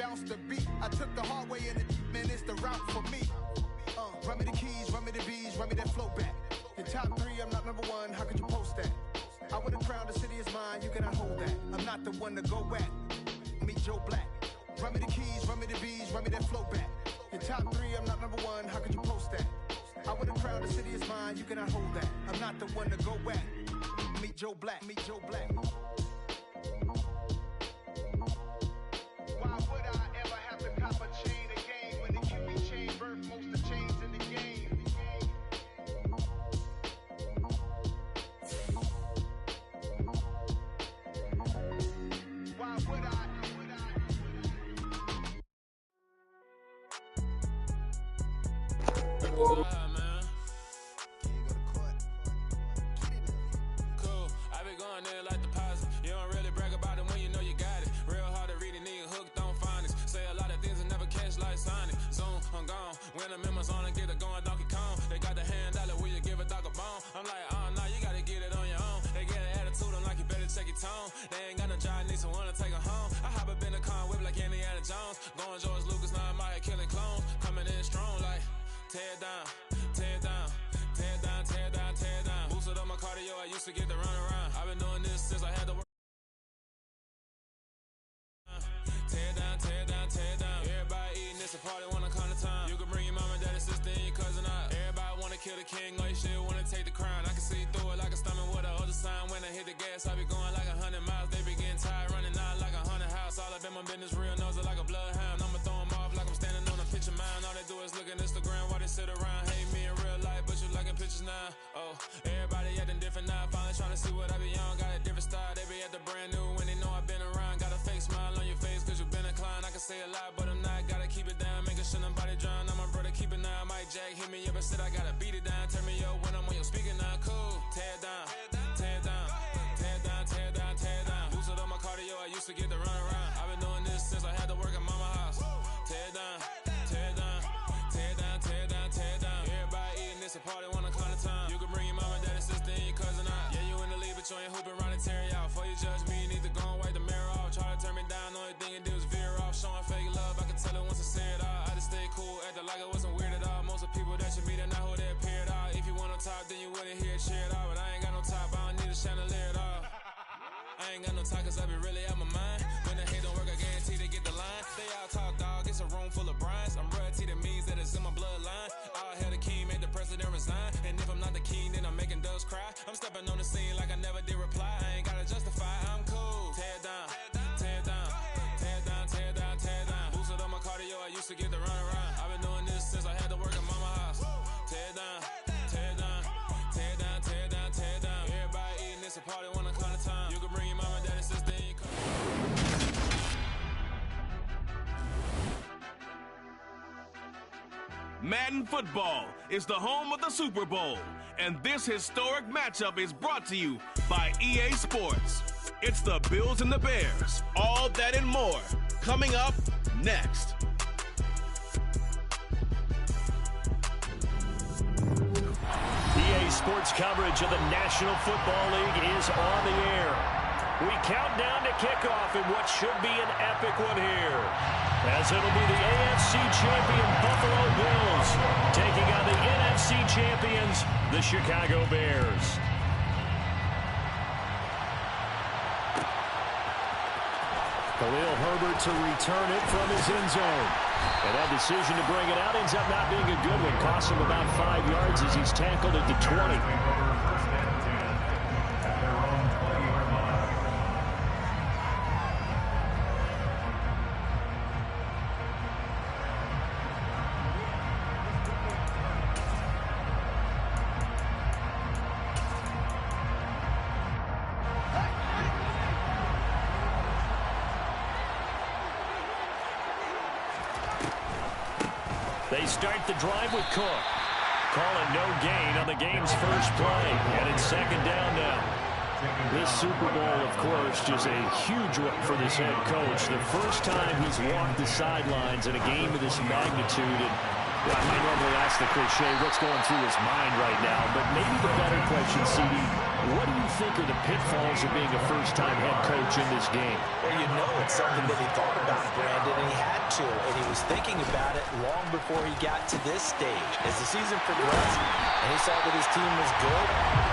bounce the beat. I took the hard way and man, it's the route for me. Run me the keys, run me the bees, run me that flow back. Your top 3, I'm not number 1, how could you post that? I would have crowned the city is mine, you cannot hold that. I'm not the one to go back. Meet Joe Black. Run me the keys, run me the bees, run me that flow back. Your top 3, I'm not number 1, how could you post that? I would have crowned the city is mine, you cannot hold that. I'm not the one to go back. Meet Joe Black, meet Joe Black. Why would I ever have to cop a chain again when the QB chain birth most of the chains in the game? Why would I? Man. Cool. I been going there like deposit. You don't really brag about it when you know you got it. Real hard to read it, nigga hooked on finance. Say a lot of things and never catch like Sonic. Zoom, I'm gone. When the members on and get it going, Donkey Kong. They got the hand dollar, will you give a dog a bone? I'm like, oh no, you gotta get it on your own. They get an attitude, I'm like, you better check your tone. They ain't got no job, need someone to take her home. I hop up in the car, whip like Indiana Jones. Going George Lucas, now I'm out here killing clones. Coming in strong like, tear down, tear down, tear down, tear down, tear down. Boosted up my cardio, I used to get to run around. I've been doing this since I had to work. Tear down, tear down, tear down. Everybody eating this a party, wanna come to time. You can bring your mama, daddy, sister, and your cousin out. Everybody wanna kill the king, like shit, wanna take the crown. I can see through it like a stomach with a other sign. When I hit the gas, I be going like 100 miles. They be getting tired, running out like a 100 house. All up in my business, real nose like a bloodhound. I'ma throw them off like I'm standing on a picture mine. All they do is look at Instagram while they sit around. Hate me in real life, but you liking pictures now. Oh, everybody acting different now. Finally trying to see what I be on. Got a different style, they be at the brand new when they know I've been around. Got a fake smile on your face cause you been inclined. I can say a lot, but I'm not. Gotta keep it down, making sure nobody drown. I'm my brother, keep it now. Mike Jack hit me up and said I gotta beat it down. Turn me up when I'm on your speaker now. Cool, tear down, tear down, tear down, tear down, tear down. Boosted up my cardio, I used to get to run around. I've been doing this since I had to work at mama house. Tear down, tear down, tear down, tear down, tear down. Everybody eating this a party, wanna come to time. You can bring your mama, daddy, sister, and your cousin out. Yeah, you in the league, but you ain't hooping around and tearing out. Before you judge me, you need to go and wipe the mirror off. Try to turn me down, only thing you do is veer off. Showing fake love, I can tell it once I say it all. I just stay cool, acting like it wasn't weird at all. Most of the people that you meet are not who they appear at all. If you want on top, then you wouldn't hear it cheer at all. But I ain't got no top, I don't need a chandelier at all. I ain't got no talk cause I be really out my mind. When the hate don't work, I guarantee they get the line. They all talk dog, it's a room full of Bryans. I'm royalty, that means that it's in my bloodline. All hail the king, made the president resign. And if I'm not the king, then I'm making doves cry. I'm stepping on the scene like I never did reply. I ain't gotta justify, I'm cool. Tear down, tear down, tear down, tear down, tear down. Boosted up my cardio, I used to get to run around. I've been doing this since I had to work at mama house. Tear down, tear down, tear down, tear down, tear down. Everybody eating this a party, wanna come to time. You can bring your mama, daddy, sister, and your cousin. Madden football is the home of the Super Bowl, and this historic matchup is brought to you by EA Sports. It's the Bills and the Bears, all that and more, coming up next. EA Sports coverage of the National Football League is on the air. We count down to kickoff in what should be an epic one here, as it'll be the AFC champion Buffalo Bills taking on the NFC champions, the Chicago Bears. Khalil Herbert to return it from his end zone. And that decision to bring it out ends up not being a good one. Costs him about 5 yards as he's tackled at the 20. They start the drive with Cook. Calling no gain on the game's first play. And it's second down now. This Super Bowl, of course, just a huge one for this head coach. The first time he's walked the sidelines in a game of this magnitude. And well, I might normally ask the cliche, what's going through his mind right now? But maybe the better question, CD, what do you think are the pitfalls of being a first-time head coach in this game? Well, you know it's something that he thought about, Brandon, and he had to, and he was thinking about it long before he got to this stage. As the season progressed, and he saw that his team was good,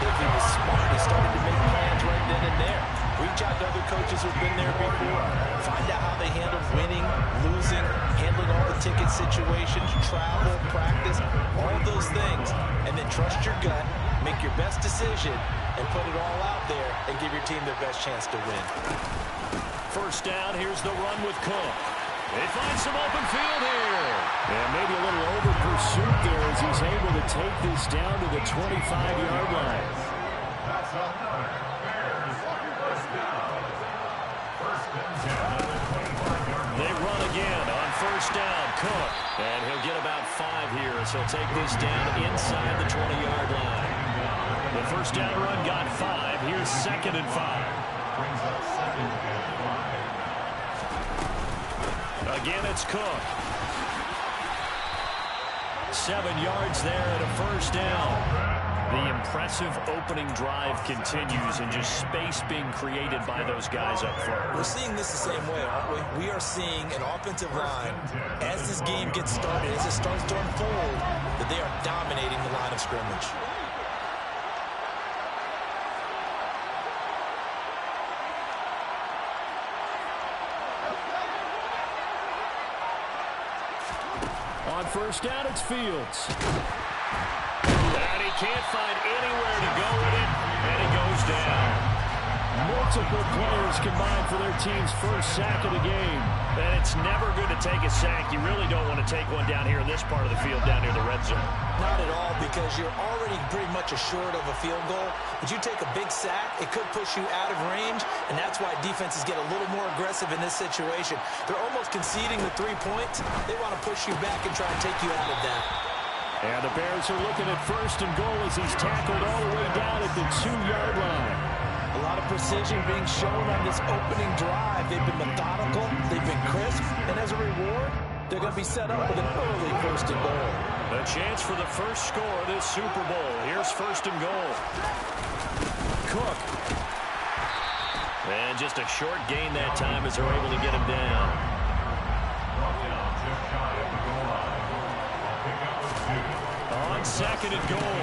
if he was smart, he started to make plans right then and there. Reach out to other coaches who've been there before. Find out how they handled winning, losing, handling all the ticket situations, travel, practice, all of those things. And then trust your gut, make your best decision, and put it all out there and give your team their best chance to win. First down, here's the run with Cook. They find some open field here. And maybe a little over pursuit there as he's able to take this down to the 25-yard line. They run again on first down. Cook. And he'll get about 5 here as he'll take this down inside the 20-yard line. The first down run got 5. Here's 2nd and 5. Again, it's Cook. 7 yards there and a first down. The impressive opening drive continues and just space being created by those guys up front. We're seeing this the same way, aren't we? We are seeing an offensive line, as this game gets started, as it starts to unfold, that they are dominating the line of scrimmage. On first down, it's Fields. And he can't find anywhere to go with it, and he goes down. Multiple players combined for their team's first sack of the game. And it's never good to take a sack. You really don't want to take one down here in this part of the field, down near the red zone. Not at all, because you're already pretty much assured of a field goal. But you take a big sack, it could push you out of range, and that's why defenses get a little more aggressive in this situation. They're almost conceding the 3 points. They want to push you back and try and take you out of that. And the Bears are looking at first and goal as he's tackled all the way down at the 2-yard line. A lot of precision being shown on this opening drive. They've been methodical, they've been crisp, and as a reward, they're going to be set up with an early first and goal. A chance for the first score of this Super Bowl. Here's first and goal. Cook. And just a short gain that time as they're able to get him down. On second and goal,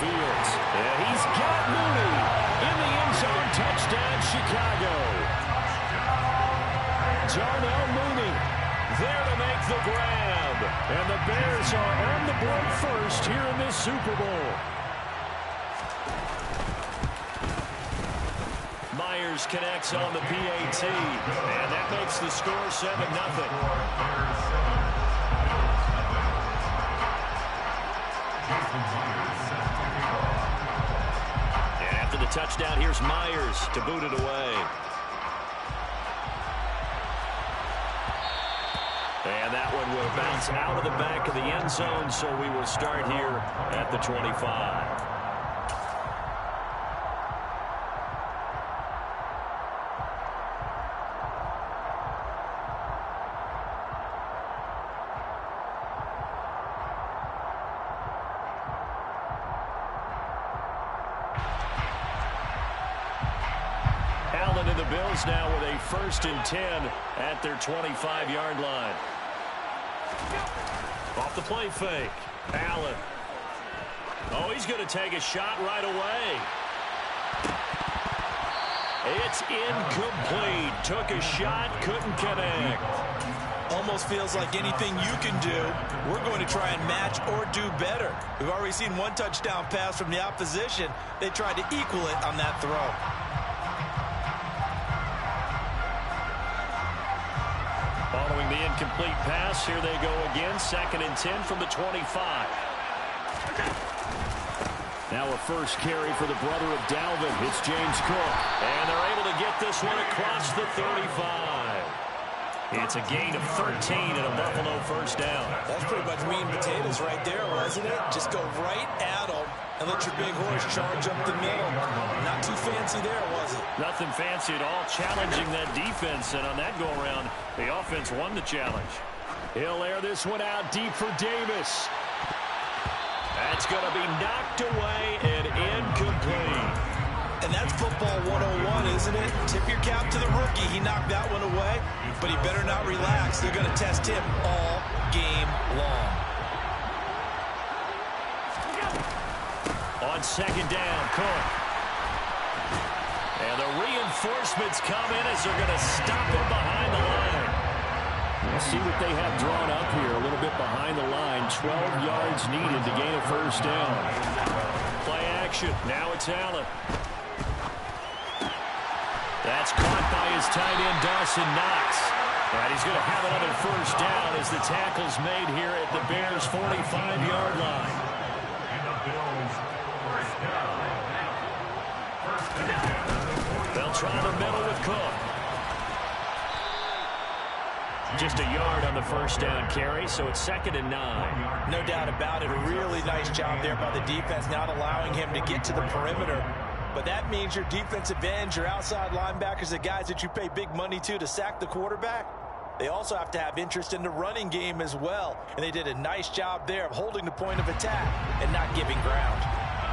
Fields. And he's got Mooney in the end zone. Touchdown, Chicago. Darnell Mooney there to make the grab. And the Bears are on the board first here in this Super Bowl. Myers connects on the PAT. And that makes the score 7-0. And after the touchdown, here's Myers to boot it away. And that one will bounce out of the back of the end zone, so we will start here at the 25. Allen and the Bills now with a 1st and 10 at their 25-yard line. Off the play fake. Allen. Oh, he's going to take a shot right away. It's incomplete. Took a shot, couldn't connect. Almost feels like anything you can do, we're going to try and match or do better. We've already seen one touchdown pass from the opposition. They tried to equal it on that throw. Following the incomplete pass, here they go again. 2nd and 10 from the 25. Now a first carry for the brother of Dalvin. It's James Cook. And they're able to get this one across the 35. It's a gain of 13 and a Buffalo first down. That's pretty much meat and potatoes right there, wasn't it? Just go right at them and let your big horse charge up the middle. Not too fancy there, was it? Nothing fancy at all, challenging that defense. And on that go-around, the offense won the challenge. He'll air this one out deep for Davis. That's going to be knocked away and incomplete. And that's football 101, isn't it? Tip your cap to the rookie. He knocked that one away. but he better not relax. They're going to test him all game long. On second down, Cook. And the reinforcements come in as they're going to stop him behind the line. We'll see what they have drawn up here. A little bit behind the line. 12 yards needed to gain a first down. Play action. Now it's Allen. That's caught by his tight end, Dawson Knox. And he's going to have another first down as the tackle's made here at the Bears' 45-yard line. They'll try the middle with Cook. Just a yard on the first down carry, so it's 2nd and 9. No doubt about it. A really nice job there by the defense, not allowing him to get to the perimeter. But that means your defensive ends, your outside linebackers, the guys that you pay big money to sack the quarterback, they also have to have interest in the running game as well. And they did a nice job there of holding the point of attack and not giving ground.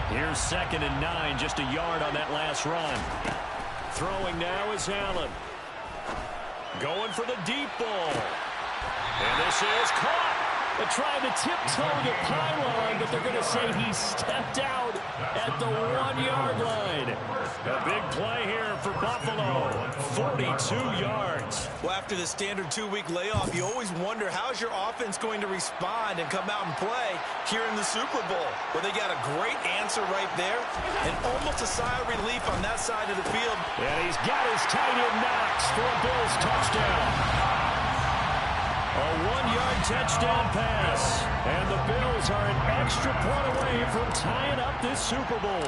Here's 2nd and 9, just a yard on that last run. Throwing now is Allen. Going for the deep ball. And this is caught. They're trying to tiptoe the pylon, but they're going to say he stepped out at the 1-yard line. A big play here for Buffalo. 42 yards. Well, after the standard 2-week layoff, you always wonder how's your offense going to respond and come out and play here in the Super Bowl. Well, they got a great answer right there and almost a sigh of relief on that side of the field. And he's got his tight end Knox for a Bills touchdown. A 1-yard touchdown pass. And the Bills are an extra point away from tying up this Super Bowl.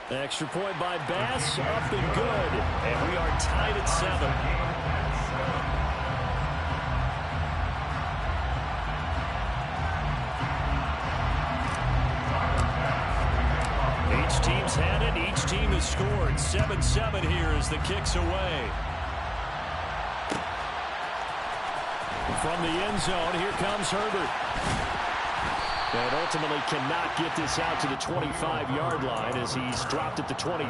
Extra point by Bass, up and good. And we are tied at 7. Each team's had it. Each team has scored. 7-7 here as the kick's away. From the end zone, here comes Herbert. And ultimately cannot get this out to the 25-yard line as he's dropped at the 23.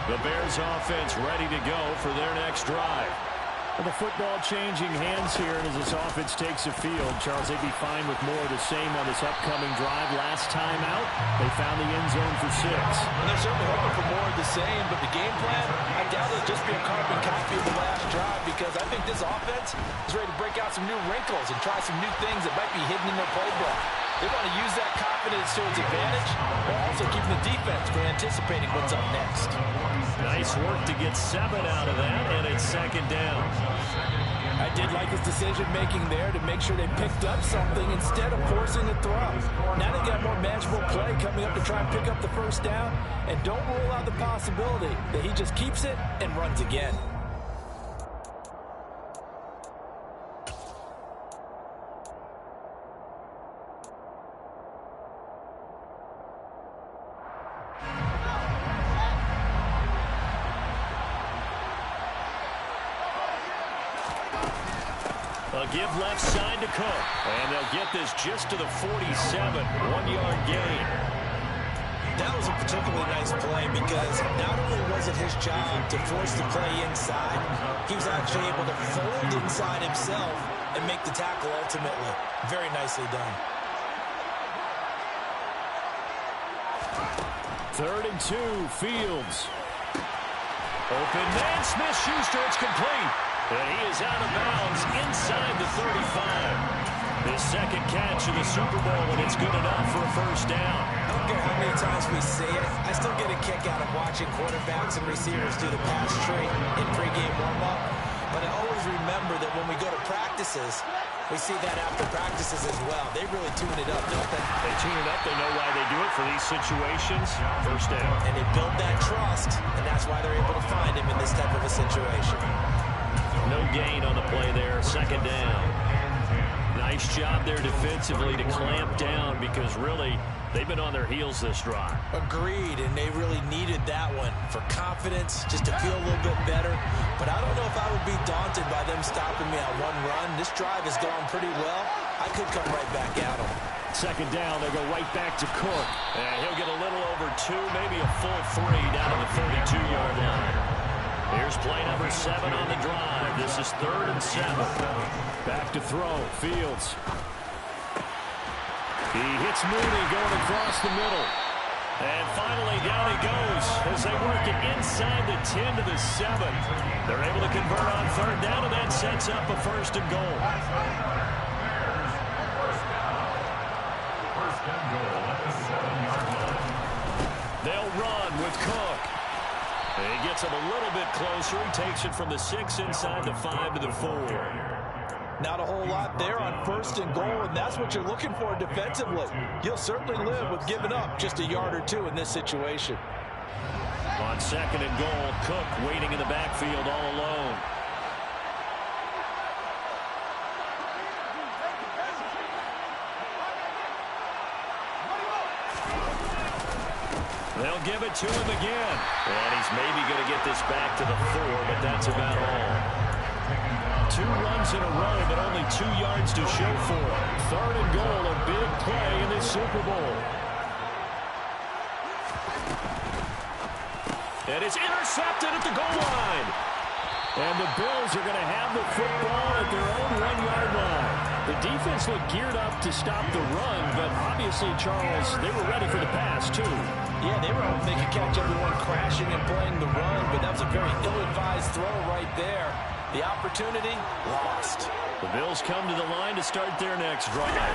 The Bears offense ready to go for their next drive. Well, the football changing hands here, and as this offense takes the field, Charles, they'd be fine with more of the same on this upcoming drive. Last time out, they found the end zone for 6. And they're certainly hoping for more of the same, but the game plan, I doubt it'll just be a carbon copy of the last drive, because I think this offense is ready to break out some new wrinkles and try some new things that might be hidden in their playbook. They want to use that confidence to its advantage, while also keeping the defense from anticipating what's up next. Nice work to get 7 out of that, and it's 2nd down. I did like his decision-making there to make sure they picked up something instead of forcing a throw. Now they got more manageable play coming up to try and pick up the first down, and don't rule out the possibility that he just keeps it and runs again. Give left side to Cook. And they'll get this just to the 47. 1-yard gain. That was a particularly nice play because not only was it his job to force the play inside, he was actually able to fold inside himself and make the tackle ultimately. Very nicely done. 3rd and 2, Fields. Open man, Smith-Schuster, it's complete. And he is out of bounds inside the 35. His second catch in the Super Bowl, and it's good enough for a first down. I don't care how many times we see it. I still get a kick out of watching quarterbacks and receivers do the pass tree in pregame warm-up. But I always remember that when we go to practices, we see that after practices as well. They really tune it up, don't they? They tune it up. They know why they do it for these situations. First down. And they build that trust, and that's why they're able to find him in this type of a situation. No gain on the play there. 2nd down. Nice job there defensively to clamp down because really they've been on their heels this drive. Agreed, and they really needed that one for confidence, just to feel a little bit better. But I don't know if I would be daunted by them stopping me on one run. This drive has gone pretty well. I could come right back at them. Second down, they go right back to Cook. And he'll get a little over 2, maybe a full 3 down to the 32-yard line. Here's play number 7 on the drive. This is 3rd and 7. Back to throw. Fields. He hits Mooney going across the middle. And finally down he goes as they work it inside the 10 to the 7. They're able to convert on 3rd down, and that sets up a 1st and goal. They'll run with Cook. And he gets him a little bit closer. He takes it from the 6 inside the 5 to the 4. Not a whole lot there on 1st and goal, and that's what you're looking for defensively. You'll certainly live with giving up just a yard or 2 in this situation. On 2nd and goal, Cook waiting in the backfield all alone. They'll give it to him again. And he's maybe going to get this back to the 4, but that's about all. 2 runs in a row, but only 2 yards to show for it. 3rd and goal, a big play in this Super Bowl. And it's intercepted at the goal line. And the Bills are going to have the football at their own 1-yard line. The defense looked geared up to stop the run, but obviously, Charles, they were ready for the pass, too. Yeah, they were hoping they could catch everyone crashing and playing the run, but that was a very ill-advised throw right there. The opportunity lost. The Bills come to the line to start their next drive.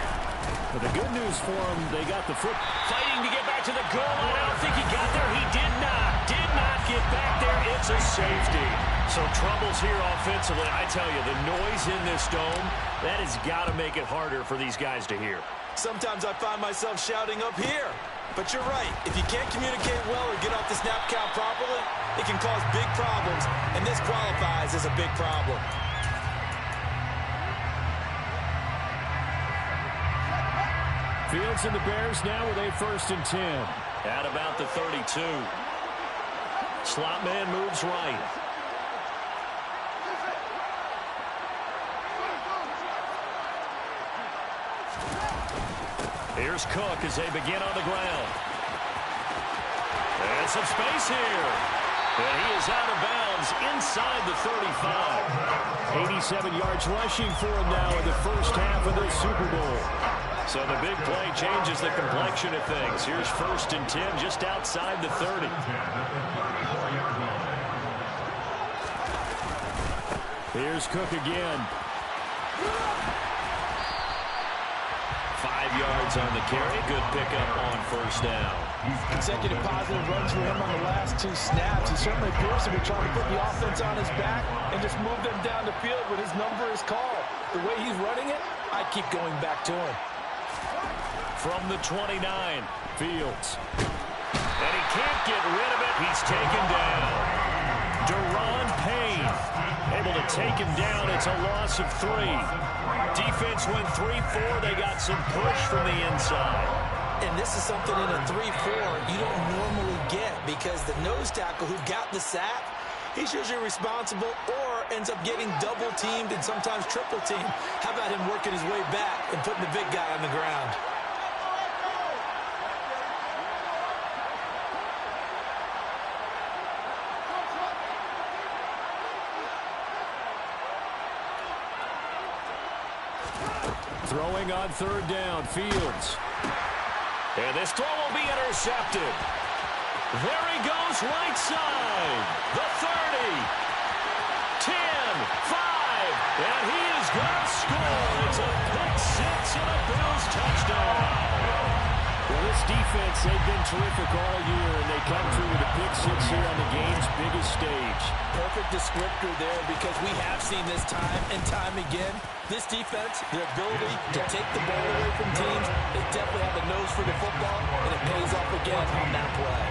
But the good news for them, they got the foot fighting to get back to the goal line. I don't think he got there. He did not get back there. It's a safety. So troubles here offensively. I tell you, the noise in this dome, that has got to make it harder for these guys to hear. Sometimes I find myself shouting up here. But you're right. If you can't communicate well or get off the snap count properly, it can cause big problems, and this qualifies as a big problem. Fields and the Bears now with a 1st and 10. At about the 32. Slot man moves right. Here's Cook as they begin on the ground. And some space here. And he is out of bounds inside the 35. 87 yards rushing for him now in the first half of this Super Bowl. So the big play changes the complexion of things. Here's 1st and 10 just outside the 30. Here's Cook again. 5 yards on the carry. Good pickup on 1st down. Consecutive positive runs for him on the last 2 snaps. He certainly appears to be trying to put the offense on his back and just move them down the field when his number is called. The way he's running it, I keep going back to him. From the 29, Fields. And he can't get rid of it. He's taken down. Deron Payne able to take him down. It's a loss of 3. Defense went 3-4. They got some push from the inside. And this is something in a 3-4 you don't normally get because the nose tackle who got the sack, he's usually responsible or ends up getting double-teamed and sometimes triple-teamed. How about him working his way back and putting the big guy on the ground? Throwing on 3rd down, Fields. And this throw will be intercepted. There he goes, right side. The 30. 10, 5. And he is going to score. It's a pick 6 and a Bills touchdown. Well, this defense, they've been terrific all year, and they come through with a pick 6 here on the game's biggest stage. Perfect descriptor there because we have seen this time and time again. This defense, their ability to take the ball away from teams, they definitely have a nose for the football, and it pays off again on that play.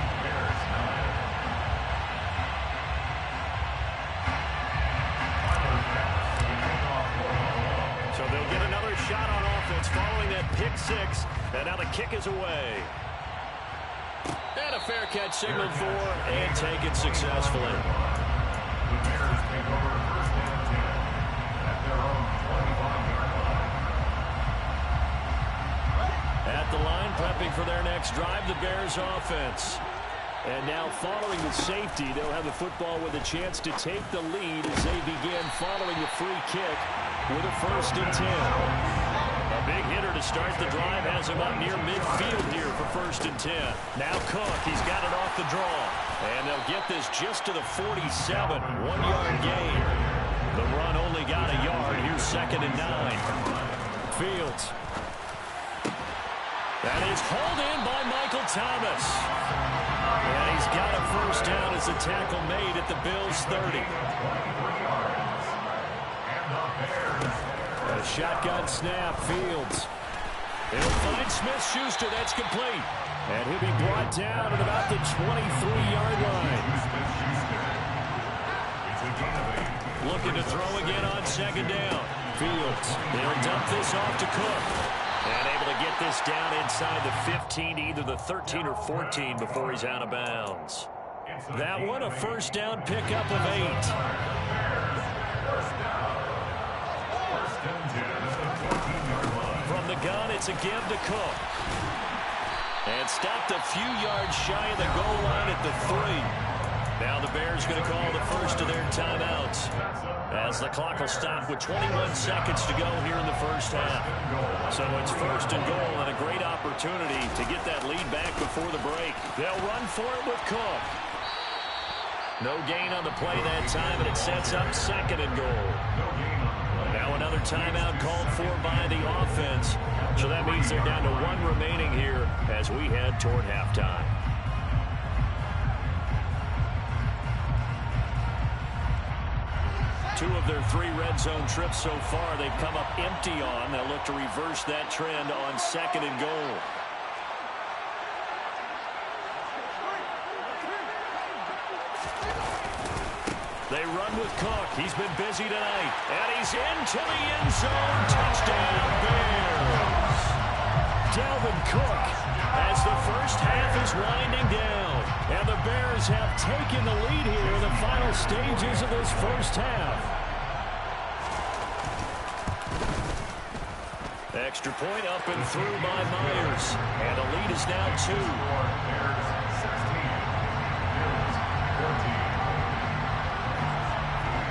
So they'll get another shot on offense following that pick six. And now the kick is away. And a fair catch signaled for and taken successfully. The Bears take over first and 10 at their own 25-yard line. At the line, prepping for their next drive, the Bears offense. And now following the safety, they'll have the football with a chance to take the lead as they begin following the free kick with a 1st and 10. A big hitter to start the drive has him up near midfield here for 1st and 10. Now Cook, he's got it off the draw. And they'll get this just to the 47, 1-yard gain. The run only got a yard. Here's 2nd and 9. Fields. That is hauled in by Michael Thomas. And he's got a 1st down as the tackle made at the Bills' 30. A shotgun snap, Fields. He'll find Smith-Schuster, that's complete. And he'll be brought down at about the 23-yard line. Looking to throw again on 2nd down. Fields, they'll dump this off to Cook. And able to get this down inside the 15, either the 13 or 14 before he's out of bounds. That one, a 1st down pickup of 8. From the gun, it's a give to Cook. And stopped a few yards shy of the goal line at the 3. Now the Bears going to call the first of their timeouts as the clock will stop with 21 seconds to go here in the 1st half. So it's 1st and goal and a great opportunity to get that lead back before the break. They'll run for it with Cook. No gain on the play that time, and it sets up 2nd and goal. Now another timeout called for by the offense. So that means they're down to 1 remaining here as we head toward halftime. Two of their 3 red zone trips so far they've come up empty on. They'll look to reverse that trend on 2nd and goal. They run with Cook. He's been busy tonight. And he's into the end zone. Touchdown, Bears. Dalvin Cook as the 1st half is winding down. And the Bears have taken the lead here in the final stages of this 1st half. Extra point up and through by Myers. And the lead is now 2.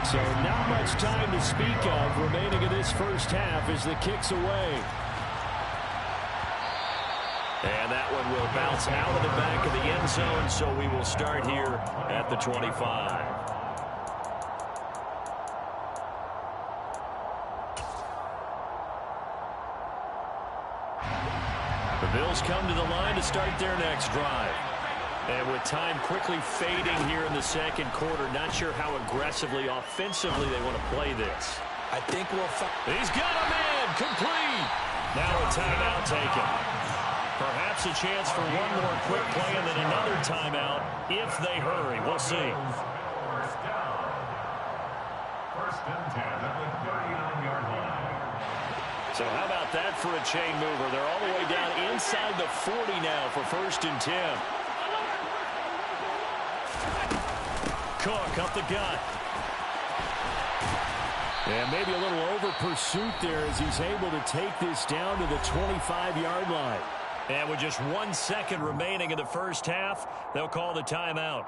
So not much time to speak of remaining in this 1st half as the kick's away. And that one will bounce out of the back of the end zone, so we will start here at the 25. The Bills come to the line to start their next drive. And with time quickly fading here in the 2nd quarter, not sure how aggressively, offensively they want to play this. I think we'll He's got a man, complete. Now a timeout taken. Perhaps a chance for one more quick play and then another timeout if they hurry. We'll see. 1st down. 1st and 10 at the 39-yard line. So how about that for a chain mover? They're all the way down inside the 40 now for 1st and 10. Cook up the gut. And maybe a little over pursuit there as he's able to take this down to the 25-yard line. And with just 1 second remaining in the 1st half, they'll call the timeout.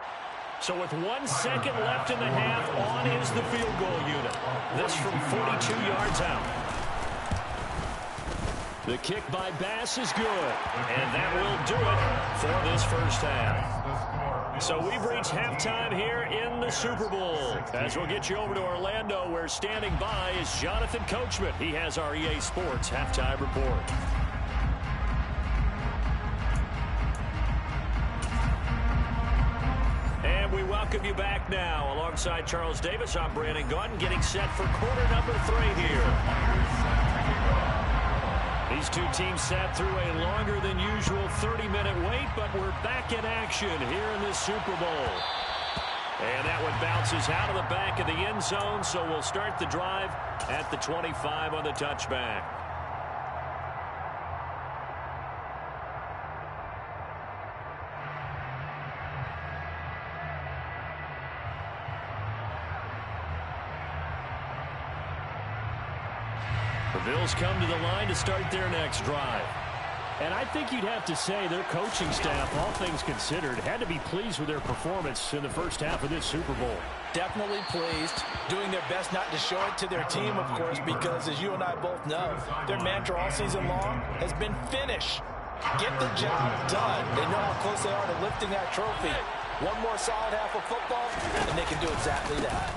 So with 1 second left in the half, on is the field goal unit. This from 42 yards out. The kick by Bass is good. And that will do it for this 1st half. So we've reached halftime here in the Super Bowl. As we'll get you over to Orlando, where standing by is Jonathan Coachman. He has our EA Sports Halftime Report. And we welcome you back now. Alongside Charles Davis, I'm Brandon Gaudin, getting set for quarter number 3 here. These two teams sat through a longer than usual 30-minute wait, but we're back in action here in this Super Bowl. And that one bounces out of the back of the end zone, so we'll start the drive at the 25 on the touchback. The Bills come to the line to start their next drive. And I think you'd have to say their coaching staff, all things considered, had to be pleased with their performance in the first half of this Super Bowl. Definitely pleased, doing their best not to show it to their team, of course, because as you and I both know, their mantra all season long has been finish. Get the job done. They know how close they are to lifting that trophy. One more solid half of football, and they can do exactly that.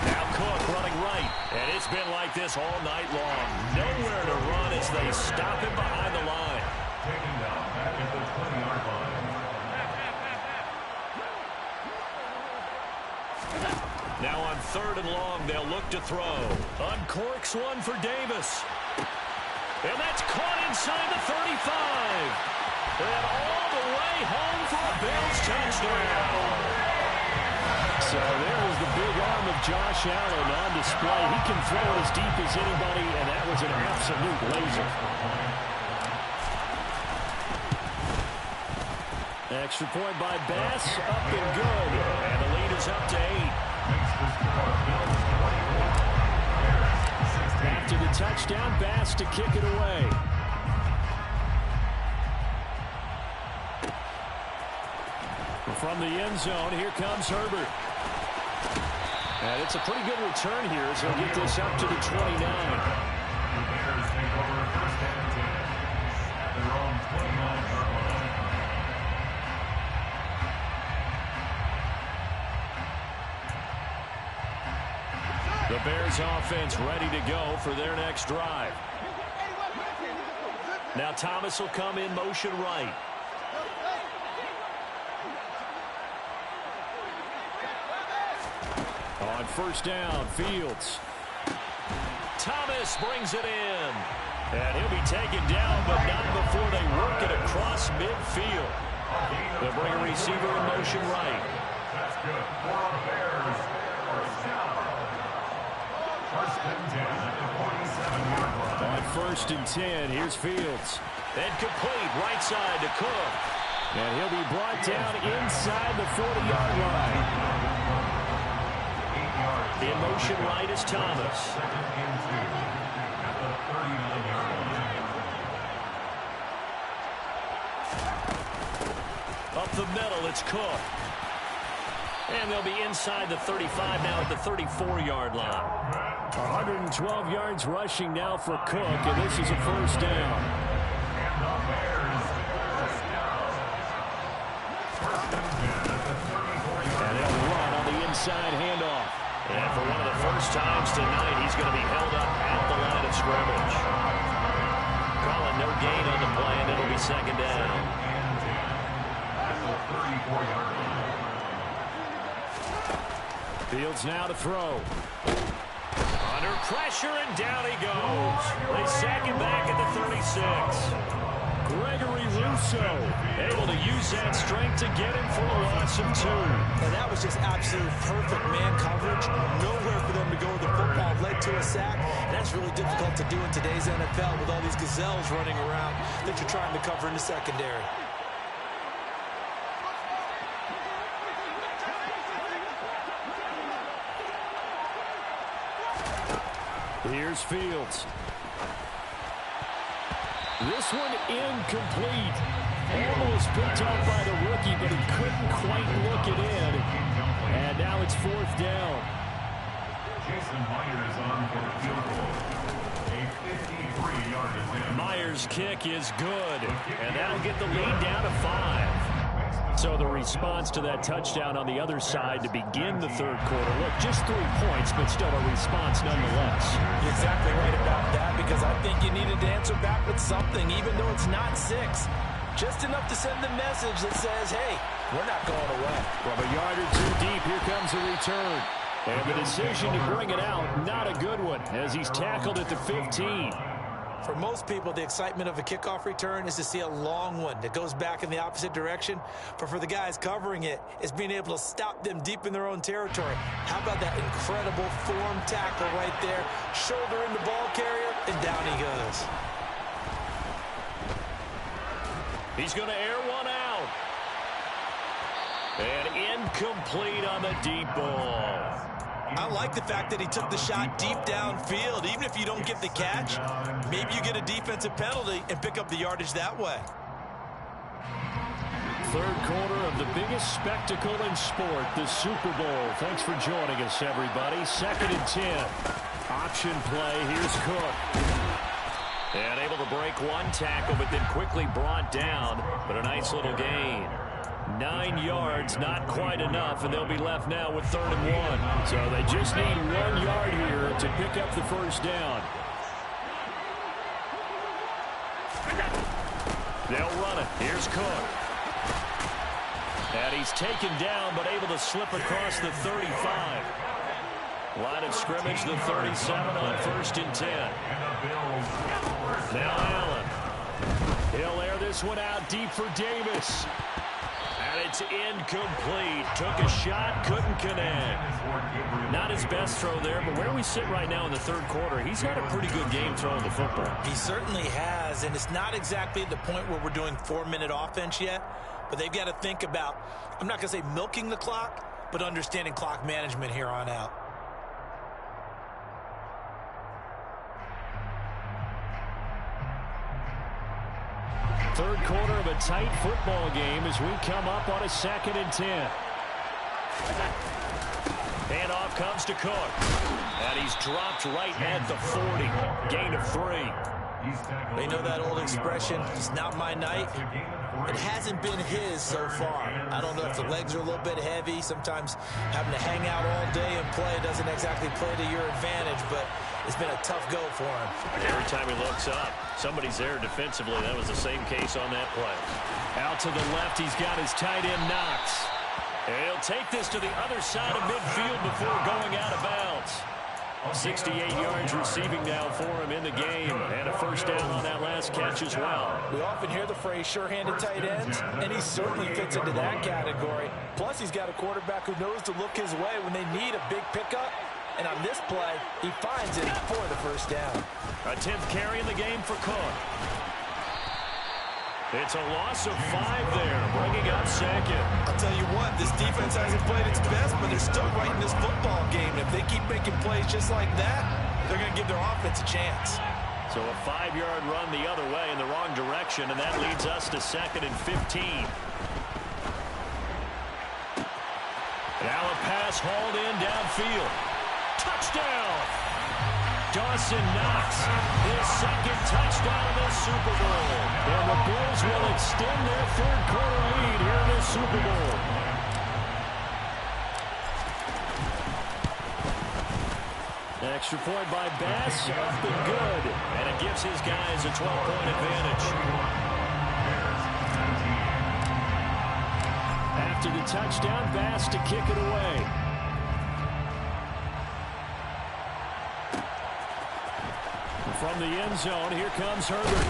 Now Cook running right, and it's been like this all night long. Nowhere to run as they stop him behind the line. Taken down back at the 20-yard line. Now on 3rd and long, they'll look to throw. Uncorks one for Davis. And that's caught inside the 35. And all the way home for a Bills touchdown. So there is the big arm of Josh Allen on display. He can throw as deep as anybody, and that was an absolute laser. Extra point by Bass, up and good. And the lead is up to 8. After the touchdown, Bass to kick it away. From the end zone, here comes Herbert. And it's a pretty good return here as he'll get this up to the 29. The Bears take over 1st and 10 at their own 29-yard line. The Bears offense ready to go for their next drive. Now Thomas will come in motion right. On 1st down, Fields. Thomas brings it in. And he'll be taken down, but not before they work it across midfield. They'll bring a receiver in motion right. That's good for the Bears. 1st down. 1st and 10 at the 47-yard line. On 1st and 10, here's Fields. And complete right side to Cook. And he'll be brought down inside the 40-yard line. In motion right is Thomas. 2nd and 2 at the 39-yard line. Up the middle, it's Cook. And they'll be inside the 35 now at the 34-yard line. 112 yards rushing now for Cook, and this is a 1st down. And the Bears first down. 1st and 10 at the 34-yard line. And they'll run on the inside handoff. And for one of the first times tonight, he's going to be held up at the line of scrimmage. Calling no gain on the play, and it'll be 2nd down. And 10 at the 34-yard line. Fields now to throw. Under pressure, and down he goes. They sack him back at the 36. Gregory Rousseau able to use that strength to get him for a loss of 2. And that was just absolute perfect man coverage. Nowhere for them to go with the football. Led to a sack. And that's really difficult to do in today's NFL with all these gazelles running around that you're trying to cover in the secondary. Here's Fields. This one incomplete. Almost picked up by the rookie, but he couldn't quite look it in. And now it's 4th down. Jason Myers on for the field goal. A 53-yard attempt. Myers' kick is good, and that'll get the lead down to 5. So the response to that touchdown on the other side to begin the 3rd quarter. Look, just 3 points, but still a response nonetheless. You're exactly right about that, because I think you needed to answer back with something, even though it's not 6. Just enough to send the message that says, hey, we're not going away. From a yard or 2 deep, here comes the return. And the decision to bring it out, not a good one, as he's tackled at the 15. For most people, the excitement of a kickoff return is to see a long one that goes back in the opposite direction. But for the guys covering it, it's being able to stop them deep in their own territory. How about that incredible form tackle right there? Shoulder in the ball carrier, and down he goes. He's going to air one out. And incomplete on the deep ball. I like the fact that he took the shot deep downfield. Even if you don't get the catch, maybe you get a defensive penalty and pick up the yardage that way. Third quarter of the biggest spectacle in sport, the Super Bowl. Thanks for joining us, everybody. 2nd and 10. Option play. Here's Cook. And able to break one tackle, but then quickly brought down. But a nice little gain. 9 yards, not quite enough, and they'll be left now with 3rd and 1. So they just need 1 yard here to pick up the first down. They'll run it. Here's Cook. And he's taken down, but able to slip across the 35. Line of scrimmage, the 37 on 1st and 10. Now Allen. He'll air this one out deep for Davis. And it's incomplete. Took a shot, couldn't connect. Not his best throw there, but where we sit right now in the 3rd quarter, he's had a pretty good game throwing the football. He certainly has, and it's not exactly at the point where we're doing 4-minute offense yet, but they've got to think about, I'm not going to say milking the clock, but understanding clock management here on out. Third quarter of a tight football game as we come up on a 2nd and 10. Handoff comes to Cook. And he's dropped right at the 40. Gain of 3. They know that old expression, it's not my night. It hasn't been his so far. I don't know if the legs are a little bit heavy. Sometimes having to hang out all day and play doesn't exactly play to your advantage, but it's been a tough go for him. Every time he looks up, somebody's there defensively. That was the same case on that play. Out to the left, he's got his tight end Knox. And he'll take this to the other side of midfield before going out of bounds. 68 yards receiving now for him in the game, and a first down on that last catch as well. We often hear the phrase sure-handed tight ends, and he certainly fits into that category. Plus, he's got a quarterback who knows to look his way when they need a big pickup. And on this play, he finds it for the first down. A 10th carry in the game for Cook. It's a loss of 5 there, bringing up 2nd. I'll tell you what, this defense hasn't played its best, but they're still right in this football game. If they keep making plays just like that, they're going to give their offense a chance. So a 5-yard run the other way in the wrong direction, and that leads us to 2nd and 15. Now a pass hauled in downfield. Touchdown! Dawson Knox, his 2nd touchdown of the Super Bowl. And the Bills will extend their 3rd quarter lead here in the Super Bowl. Extra point by Bass, up and good. And it gives his guys a 12-point advantage. After the touchdown, Bass to kick it away. From the end zone, here comes Herbert.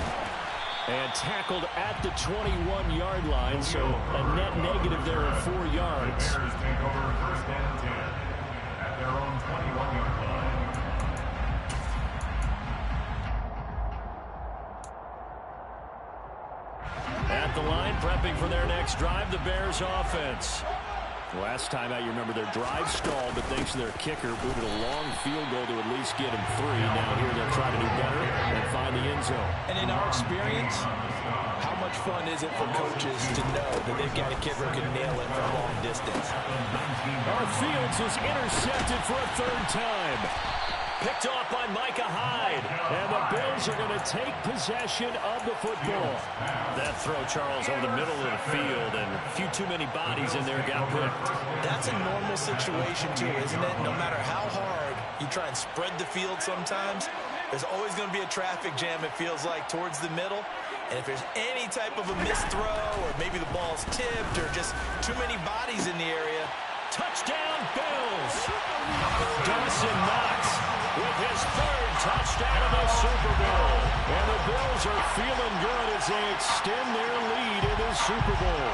And tackled at the 21-yard line, so a net negative there of 4 yards. Bears take over 1st and 10 at their own 21-yard line. At the line, prepping for their next drive, the Bears offense. Last time out, you remember their drive stalled, but thanks to their kicker, booted a long field goal to at least get him 3. Now here they'll try to do better and find the end zone. And in our experience, how much fun is it for coaches to know that they've got a kicker who can nail it from long distance? Fields is intercepted for a 3rd time. Picked off by Micah Hyde. And the Bills are going to take possession of the football. That throw, Charles, over the middle of the field, and a few too many bodies in there got picked. That's a normal situation, too, isn't it? No matter how hard you try and spread the field sometimes, there's always going to be a traffic jam, it feels like, towards the middle. And if there's any type of a missed throw, or maybe the ball's tipped, or just too many bodies in the area, touchdown, Bills! Dawson Knox with his 3rd touchdown of the Super Bowl. And the Bills are feeling good as they extend their lead in the Super Bowl.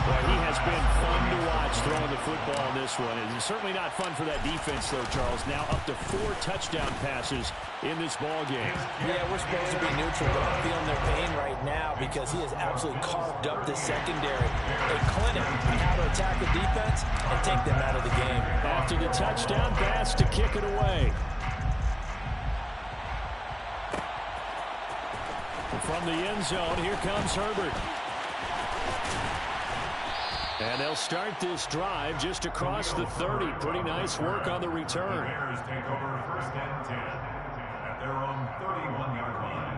Well, he has been fun to watch throwing the football in this one. It's certainly not fun for that defense, though, Charles. Now up to 4 touchdown passes in this ball game. Yeah, we're supposed to be neutral, but I'm feeling their pain right now because he has absolutely carved up the secondary. A clinic on how to attack the defense and take them out of the game. After the touchdown pass to kick it away. From the end zone, here comes Herbert. And they'll start this drive just across the 30. Pretty nice work on the return. The Bears take over 1st and 10 at their own 31-yard line.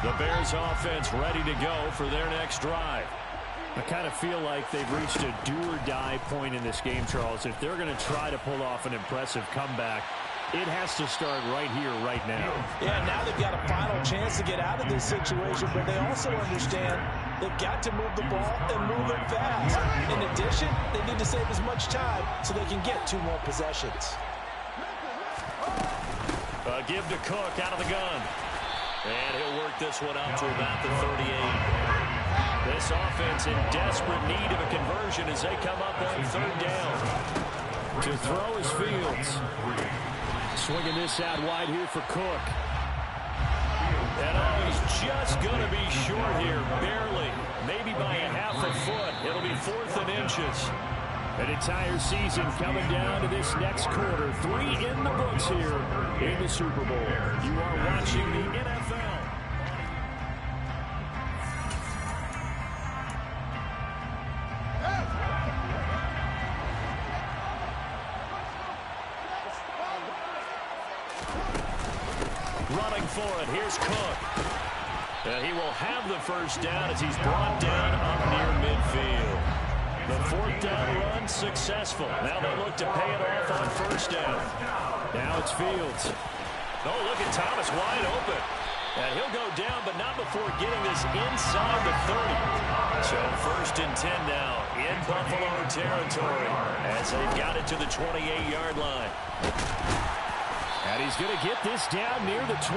The Bears offense ready to go for their next drive. I kind of feel like they've reached a do-or-die point in this game, Charles. If they're going to try to pull off an impressive comeback, it has to start right here, right now. Yeah, now they've got a final chance to get out of this situation, but they also understand they've got to move the ball and move it fast. In addition, they need to save as much time so they can get 2 more possessions. Give to Cook out of the gun. And he'll work this one out to about the 38. This offense in desperate need of a conversion as they come up on 3rd down. To throw is Fields. Swinging this out wide here for Cook. And he's just going to be short here, barely. Maybe by a half a foot. It'll be 4th and inches. An entire season coming down to this next quarter. 3 in the books here in the Super Bowl. You are watching the NFL. Running for it, here's Cook. He will have the 1st down as he's brought down up near midfield. The 4th down run successful. Now they look to pay it off on 1st down. Now it's Fields. Oh, look at Thomas wide open. And he'll go down, but not before getting this inside the 30. So 1st and 10 now in Buffalo territory as they've got it to the 28-yard line. And he's going to get this down near the 25.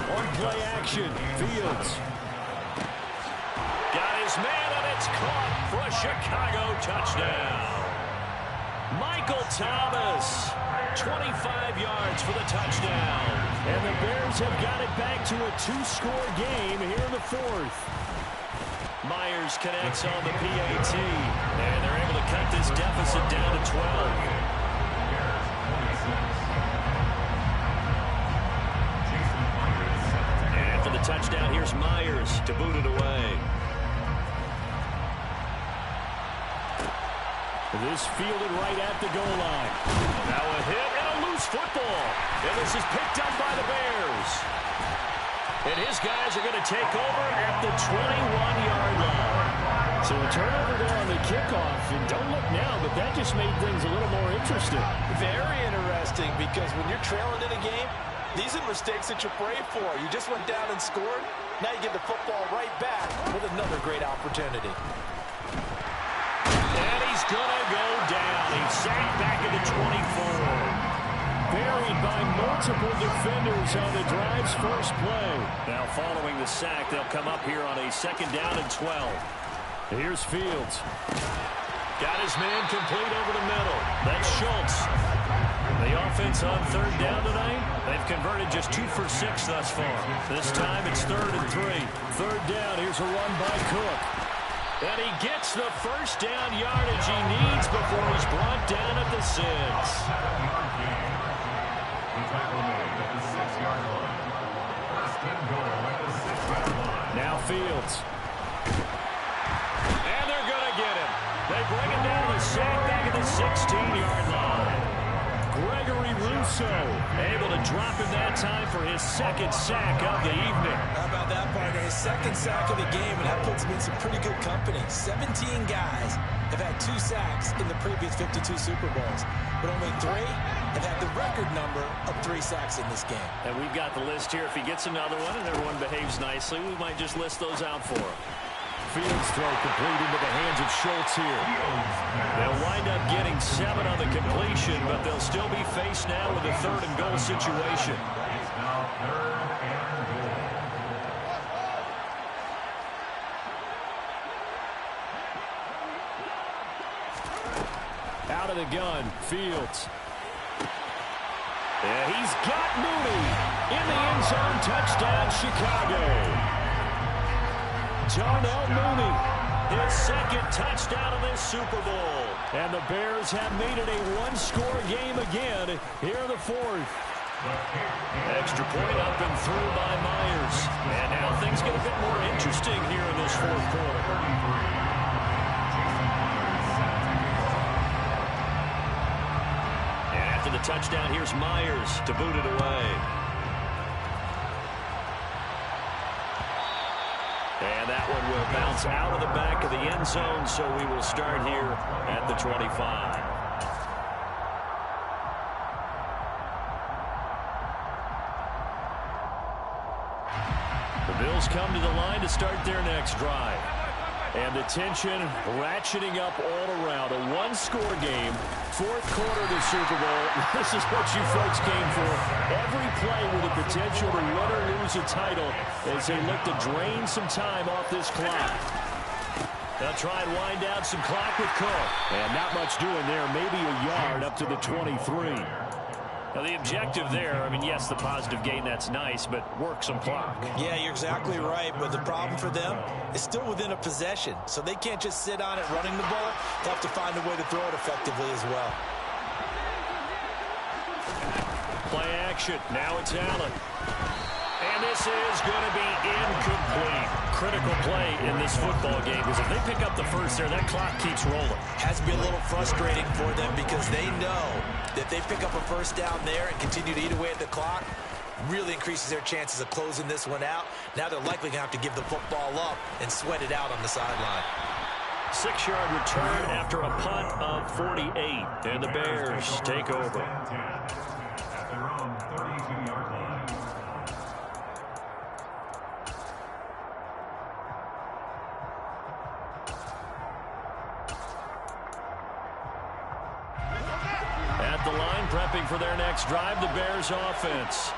On play action, Fields. Got his man, and it's caught for a Chicago touchdown. Michael Thomas, 25 yards for the touchdown. And the Bears have got it back to a 2-score game here in the 4th. Myers connects on the PAT, and they're able to cut this deficit down to 12. And for the touchdown, here's Myers to boot it away. This fielded right at the goal line. Now a hit and a loose football. And this is picked up by the Bears. And his guys are going to take over at the 21-yard line. So a turnover there on the kickoff. And don't look now, but that just made things a little more interesting. Very interesting, because when you're trailing in a game, these are mistakes that you pray for. You just went down and scored. Now you get the football right back with another great opportunity. And he's going to go down. He's sacked back at the 24. Buried by multiple defenders on the drive's first play. Now following the sack, they'll come up here on a 2nd down and 12. Here's Fields. Got his man complete over the middle. That's Schultz. The offense on 3rd down tonight, they've converted just 2 for 6 thus far. This time it's 3rd and 3. 3rd down, here's a run by Cook. And he gets the 1st down yardage he needs before he's brought down at the 6. Now Fields. And they're going to get him. They bring him down the sack back at the 16-yard line. Gregory Rousseau able to drop him that time for his 2nd sack of the evening. How about that, partner? His 2nd sack of the game, and that puts him in some pretty good company. 17 guys have had 2 sacks in the previous 52 Super Bowls, but only 3 have had the record number of 3 sacks in this game. And we've got the list here. If he gets another one and everyone behaves nicely, we might just list those out for him. Fields throw complete into the hands of Schultz here. They'll wind up getting 7 on the completion, but they'll still be faced now with a 3rd and goal situation. It's now 3rd and goal. Out of the gun, Fields. And he's got Mooney in the end zone. Touchdown, Chicago. Darnell Mooney, his 2nd touchdown of this Super Bowl. And the Bears have made it a 1-score game again here in the 4th. Extra point up and through by Myers. And now things get a bit more interesting here in this 4th quarter. The touchdown, here's Myers to boot it away. And that one will bounce out of the back of the end zone, so we will start here at the 25. The Bills come to the line to start their next drive. And the tension ratcheting up all around. A 1-score game, 4th quarter of the Super Bowl. This is what you folks came for. Every play with the potential to win or lose a title as they look to drain some time off this clock. They'll try and wind down some clock with Cook. And not much doing there. Maybe a yard up to the 23. Now, the objective there, I mean, yes, the positive gain, that's nice, but work some clock. Yeah, you're exactly right, but the problem for them is still within a possession, so they can't just sit on it running the ball. They'll have to find a way to throw it effectively as well. Play action. Now it's Allen. And this is going to be incomplete. Critical play in this football game, because if they pick up the first there, that clock keeps rolling. Has to be a little frustrating for them because they know that they pick up a first down there and continue to eat away at the clock, really increases their chances of closing this one out. Now they're likely going to have to give the football up and sweat it out on the sideline. 6-yard return after a punt of 48, and the Bears take over. At their own 32-yard line. At the line, prepping for their next drive, the Bears offense.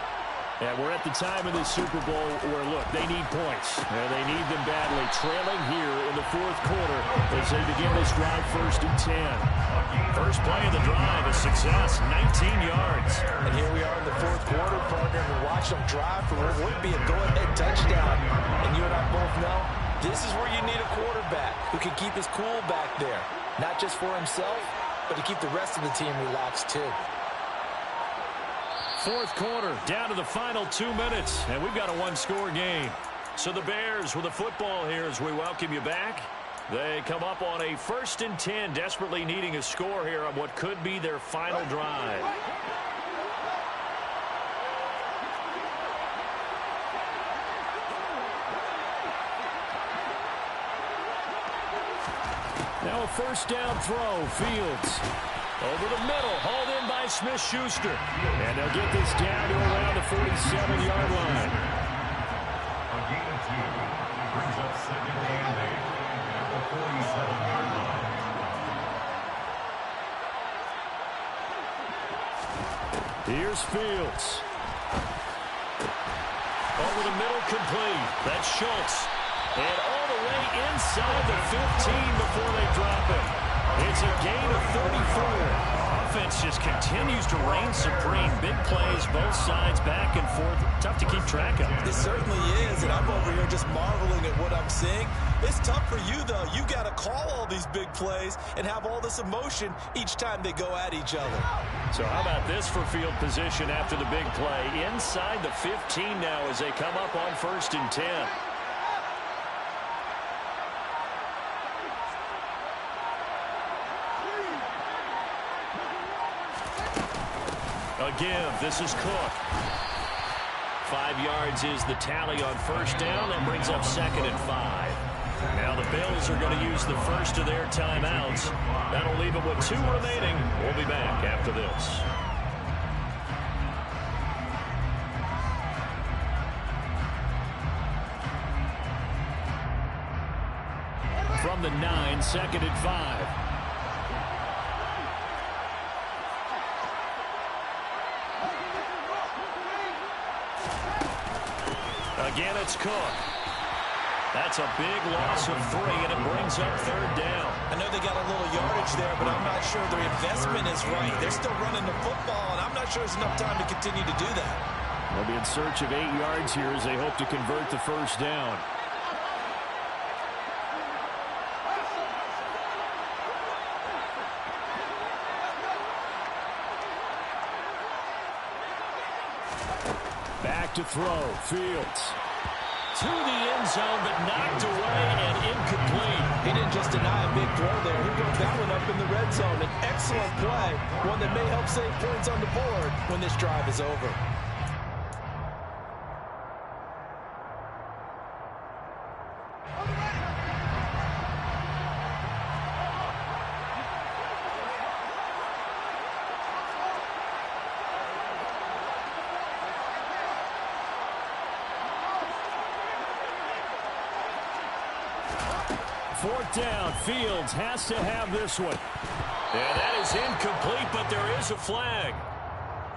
And we're at the time of this Super Bowl where, look, they need points. And they need them badly. Trailing here in the 4th quarter as they begin this drive 1st and 10. First play of the drive, a success, 19 yards. And here we are in the 4th quarter, partner, and watch them drive for what would be a go-ahead touchdown. And you and I both know this is where you need a quarterback who can keep his cool back there. Not just for himself, but to keep the rest of the team relaxed too. 4th quarter, down to the final 2 minutes, and we've got a 1-score game. So the Bears with the football here as we welcome you back. They come up on a 1st and 10, desperately needing a score here on what could be their final drive. Now a first down throw, Fields. Over the middle, hauled in by Smith-Schuster. And they'll get this down to around the 47-yard line. A gain of 2 brings up 2nd and 8 at the 47-yard line. Here's Fields. Over the middle, complete. That's Schultz. And all the way inside the 15 before they drop it. It's a gain of 34. Offense just continues to reign supreme. Big plays, both sides, back and forth. Tough to keep track of. It certainly is, and I'm over here just marveling at what I'm seeing. It's tough for you, though. You got to call all these big plays and have all this emotion each time they go at each other. So how about this for field position after the big play? Inside the 15 now as they come up on 1st and 10. A give. This is Cook. 5 yards is the tally on first down. That brings up 2nd and 5. Now the Bills are going to use the first of their timeouts. That'll leave them with 2 remaining. We'll be back after this. from the 9, 2nd and 5. Again, it's Cook. That's a big loss of 3, and it brings up 3rd down. I know they got a little yardage there, but I'm not sure their investment is right. They're still running the football, and I'm not sure there's enough time to continue to do that. They'll be in search of 8 yards here as they hope to convert the 1st down. Back to throw. Fields. To the end zone, but knocked away and incomplete. He didn't just deny a big throw there. He broke that one up in the red zone. An excellent play, one that may help save points on the board when this drive is over. Fourth down. Fields has to have this one. And that is incomplete, but there is a flag.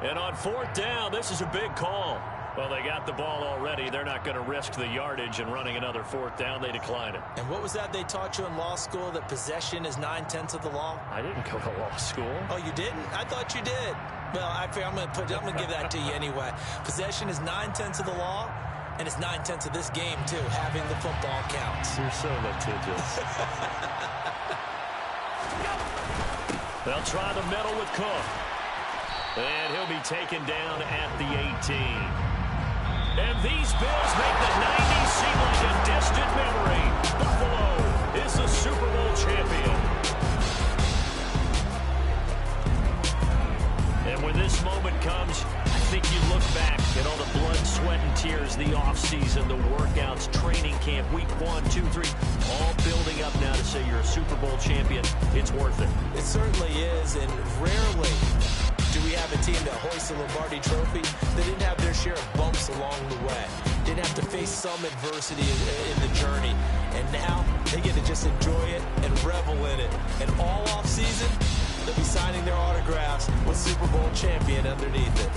And on 4th down, this is a big call. Well, they got the ball already. They're not going to risk the yardage and running another 4th down. They decline it. And what was that they taught you in law school, that possession is 9/10 of the law? I didn't go to law school. Oh, you didn't? I thought you did. Well, I'm going to give that to you anyway. Possession is 9/10 of the law. And it's 9/10 of this game, too. Having the football counts. You're so litigious. They'll try the middle with Cook. And he'll be taken down at the 18. And these Bills make the 90s seem like a distant memory. Buffalo is the Super Bowl champion. And when this moment comes, I think you look back at all the blood, sweat, and tears, the offseason, the workouts, training camp, week 1, 2, 3, all building up now to say you're a Super Bowl champion. It's worth it. It certainly is, and rarely do we have a team that hoists a Lombardi trophy that didn't have their share of bumps along the way, didn't have to face some adversity in the journey, and now they get to just enjoy it and revel in it. And all offseason, they'll be signing their autographs with Super Bowl champion underneath it.